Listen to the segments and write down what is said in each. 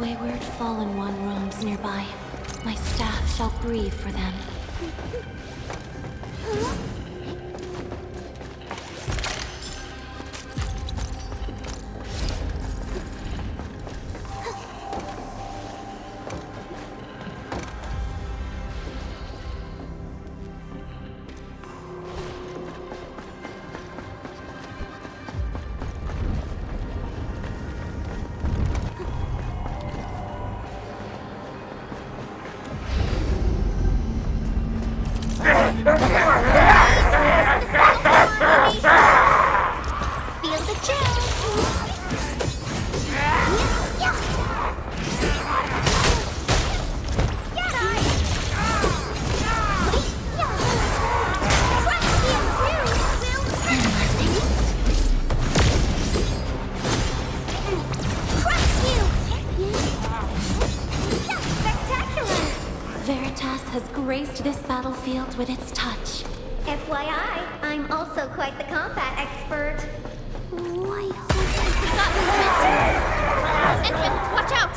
wayward fallen one roams nearby. My staff shall grieve for them. Has graced this battlefield with its touch. FYI, I'm also quite the combat expert. We got movement! Engine, watch out!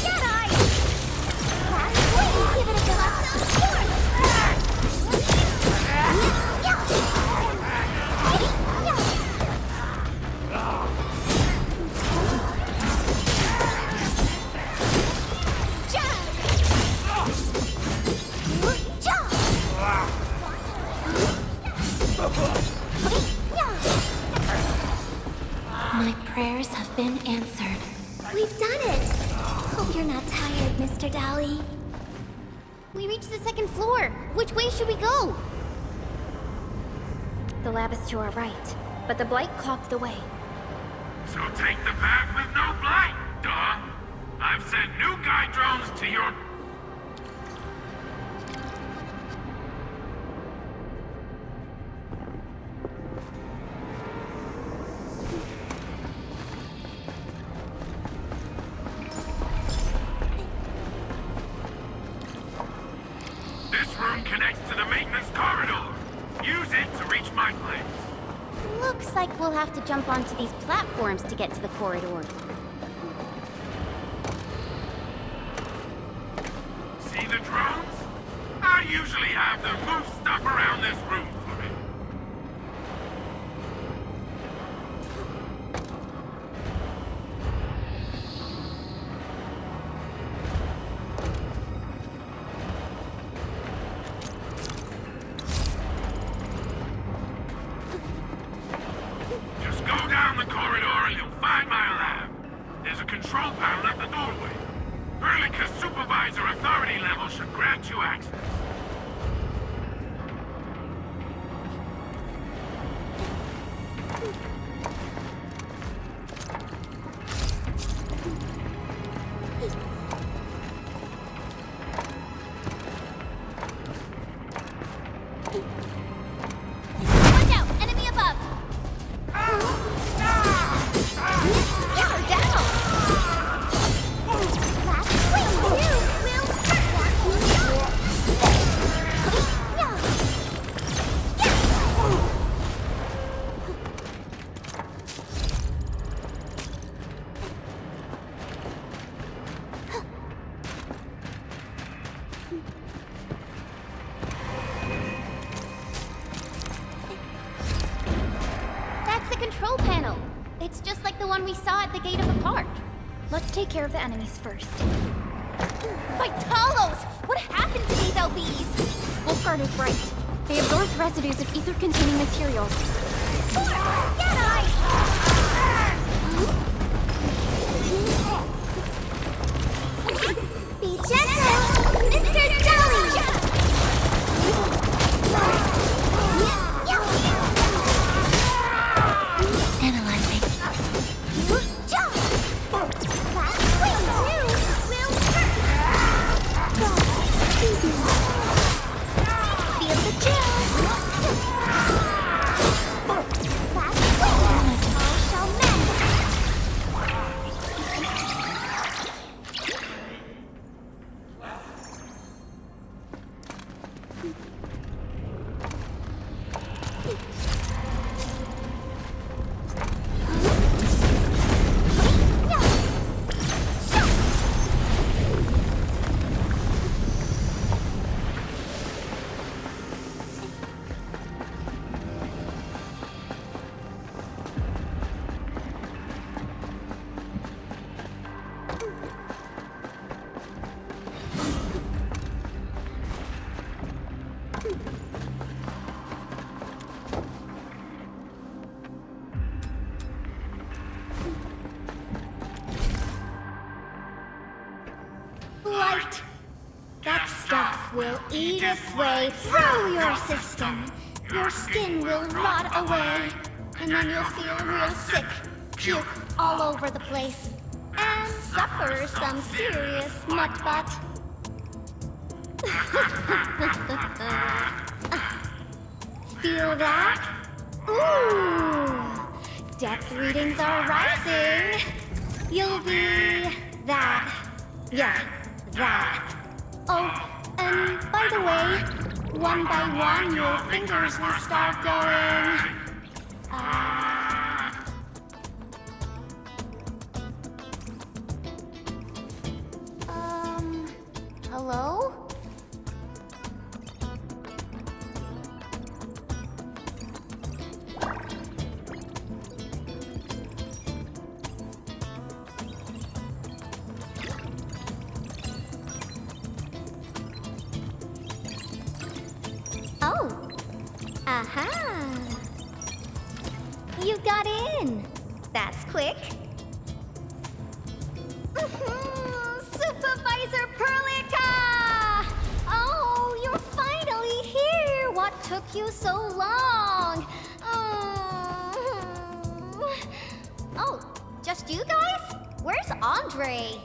Jedi! Give it a go. My prayers have been answered. We've done it! Hope you're not tired, Mr. Dally. We reached the second floor. Which way should we go? The lab is to our right, but the blight clogged the way. So take the path with no blight, duh. I've sent new guide drones to your... This room connects to the maintenance corridor. Use it to reach my place. Looks like we'll have to jump onto these platforms to get to the corridor. See the drones? I usually have them move stuff around this room for me. Just go down the corridor and you'll find my lab. There's a control panel at the doorway. Verlica's supervisor authority level should grant you access. Watch out! Enemy above! Get her down! That's the control panel. It's just like the one we saw at the gate of the park. Let's take care of the enemies first. By Talos! What happened to these LBs? Wolfguard is right. They absorbed residues of ether-containing materials. Be gentle, Mr. Dally! Analyzing. Feel the chill! eat its way through your system. Your skin will rot away, and then you'll feel real sick, puke all over the place, and suffer some serious mutt butt. Feel that? Ooh! Depth readings are rising. You'll be that. Yeah, that. Oh, and by the way, one by one your fingers will start going. Hello? Oh. Aha. You got in. That's quick. Supervisor Perlica! Oh, you're finally here. What took you so long? Oh, just you guys? Where's Andre?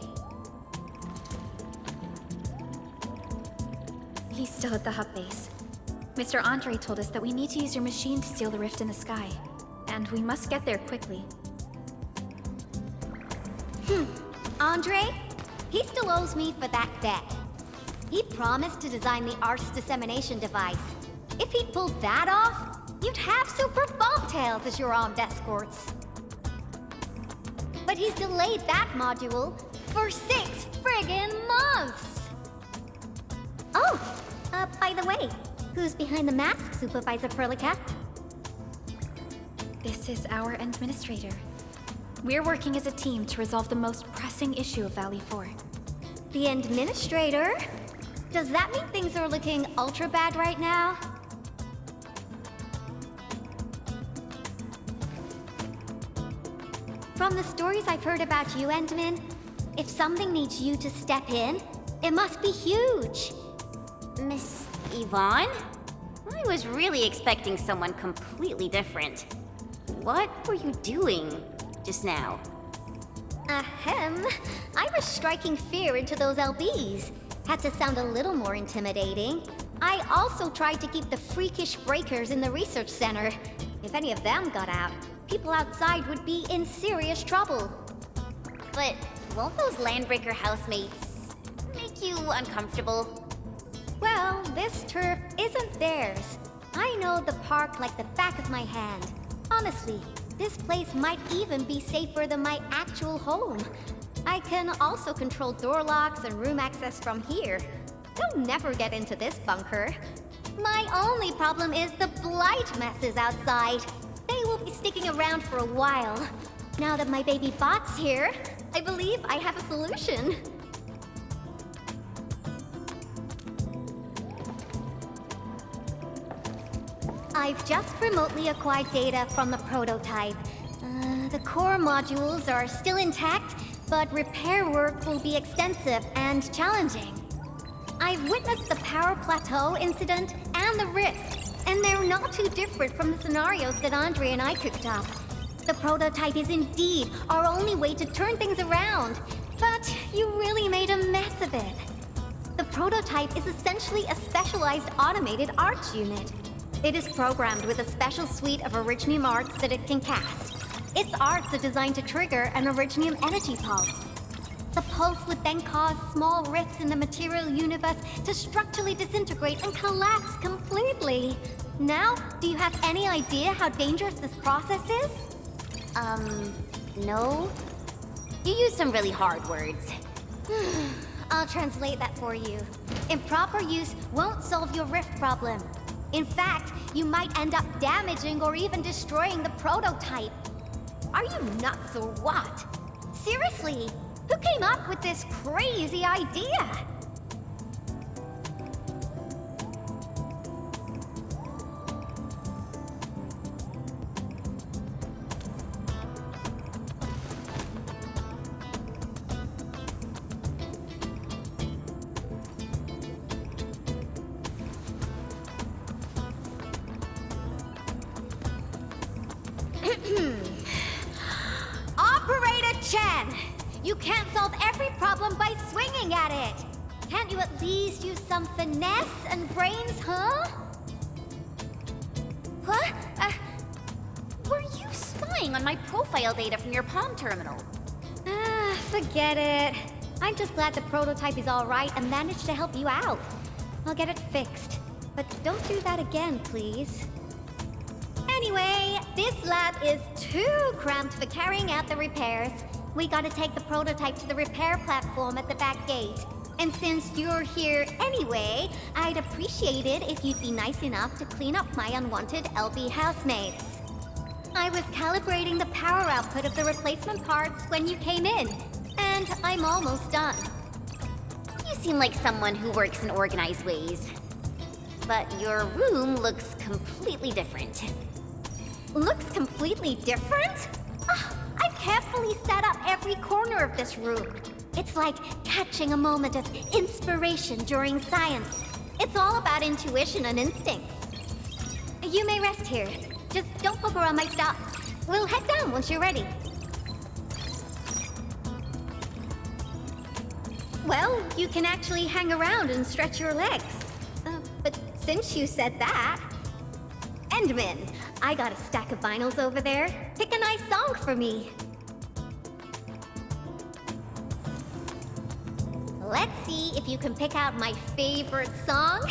He's still at the hub base. Mr. Andre told us that we need to use your machine to steal the rift in the sky. And we must get there quickly. Andre? He still owes me for that debt. He promised to design the Arse dissemination device. If he'd pulled that off, you'd have Super Bobtails as your armed escorts. But he's delayed that module for 6 friggin' months! Oh, by the way, who's behind the mask, Supervisor Perlica? This is our administrator. We're working as a team to resolve the most pressing issue of Valley 4. The administrator? Does that mean things are looking ultra bad right now? From the stories I've heard about you, Endman, if something needs you to step in, it must be huge. Miss Yvonne? I was really expecting someone completely different. What were you doing just now? Ahem. I was striking fear into those LBs. Had to sound a little more intimidating. I also tried to keep the freakish breakers in the research center. If any of them got out, people outside would be in serious trouble. But won't those Landbreaker housemates make you uncomfortable? Well, this turf isn't theirs. I know the park like the back of my hand. Honestly, this place might even be safer than my actual home. I can also control door locks and room access from here. They'll never get into this bunker. My only problem is the blight messes outside. They will be sticking around for a while. Now that my baby bot's here, I believe I have a solution. I've just remotely acquired data from the prototype. The core modules are still intact, but repair work will be extensive and challenging. I've witnessed the power plateau incident and the rift, and they're not too different from the scenarios that Andre and I cooked up. The prototype is indeed our only way to turn things around, but you really made a mess of it. The prototype is essentially a specialized automated arts unit. It is programmed with a special suite of Originium arts that it can cast. Its arts are designed to trigger an Originium energy pulse. The pulse would then cause small rifts in the material universe to structurally disintegrate and collapse completely. Now, do you have any idea how dangerous this process is? No. You used some really hard words. I'll translate that for you. Improper use won't solve your rift problem. In fact, you might end up damaging or even destroying the prototype. Are you nuts or what? Seriously, who came up with this crazy idea? You can't solve every problem by swinging at it! Can't you at least use some finesse and brains, huh? What? Were you spying on my profile data from your palm terminal? Ah, forget it. I'm just glad the prototype is alright and managed to help you out. I'll get it fixed. But don't do that again, please. Anyway, this lab is too cramped for carrying out the repairs. We gotta take the prototype to the repair platform at the back gate. And since you're here anyway, I'd appreciate it if you'd be nice enough to clean up my unwanted LB housemates. I was calibrating the power output of the replacement parts when you came in, and I'm almost done. You seem like someone who works in organized ways. But your room looks completely different. Looks completely different? Ah, I've carefully set up every corner of this room. It's like catching a moment of inspiration during science. It's all about intuition and instincts. You may rest here. Just don't poke around my stuff. We'll head down once you're ready. Well, you can actually hang around and stretch your legs. But since you said that... Endman, I got a stack of vinyls over there. Pick a nice song for me. Let's see if you can pick out my favorite song.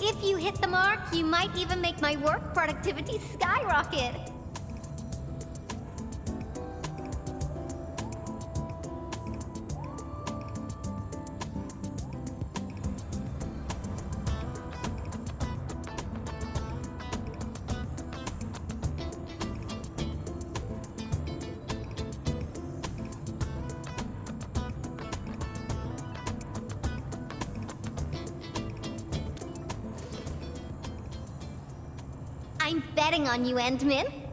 If you hit the mark, you might even make my work productivity skyrocket. I'm betting on you, Endman.